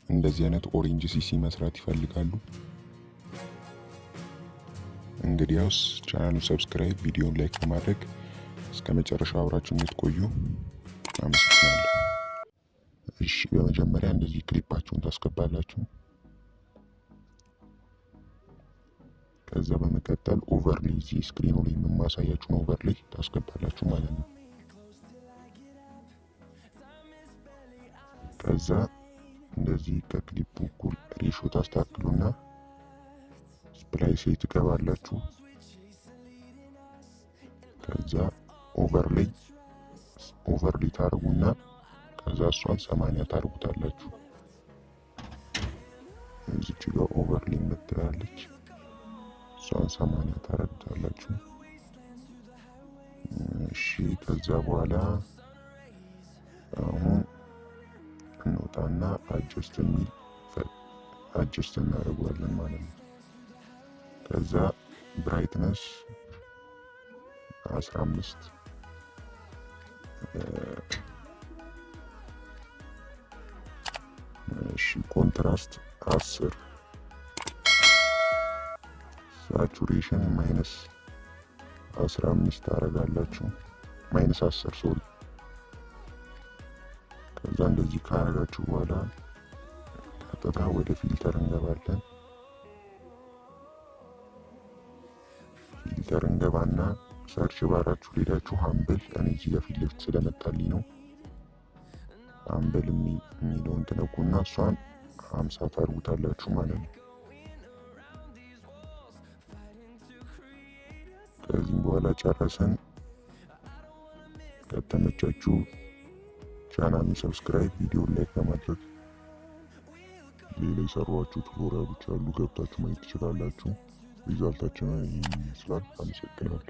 እንደዚህ አይነት ኦሬንጅ ሲሲ መስራት ይፈልጋሉ? እንግዲያውስ ቻናሉን ሰብስክራይብ፣ ቪዲዮን ላይክ በማድረግ እስከ መጨረሻው አብራችሁን እንድትቆዩ አመሰግናለሁ። እሺ በመጀመሪያ እንደዚህ ክሊፓችሁን ታስገባላችሁ። ከዛ በመቀጠል ኦቨርሌይ እዚህ ስክሪኑ ላይ የማሳያችሁን ኦቨርሌይ ታስገባላችሁ ማለት ነው። ከዛ እንደዚህ ከክሊፑ እኩል ሬሾ ታስተካክሉና ስፕላይስ ላይ ትገባላችሁ። ከዛ ኦቨርሌይ ታርጉና ከዛ እሷን 80 ታርጉታላችሁ። እዚች ጋር ኦቨርሌይ መጥራለች፣ እሷን 80 ታረጉታላችሁ። እሺ ከዛ በኋላ አሁን እንወጣና አጀስት እናደርገዋለን ማለት ነው። ከዛ ብራይትነስ 15 እሺ ኮንትራስት 10 ሳቹሬሽን -15 ታረጋላችሁ፣ -10 ሶሪ። ከዛ እንደዚህ ካረጋችሁ በኋላ ቀጥታ ወደ ፊልተር እንገባለን። ፊልተር እንገባና ሰርች ባራችሁ ሄዳችሁ ሃምብል፣ እኔ እዚህ ጋር ፊት ለፊት ስለመጣልኝ ነው። ሃምብል የሚለውን ትነኩና እሷን 50 ታርጉታላችሁ ማለት ነው። ከዚህም በኋላ ጨረስን። ከተመቻችሁ ቻናሉን ሰብስክራይብ፣ ቪዲዮን ላይክ በማድረግ ሌላ የሰሯችሁ ቱቶሪያሎች አሉ ገብታችሁ ማየት ትችላላችሁ። ሪዛልታችንን ይመስላል። አመሰግናለሁ።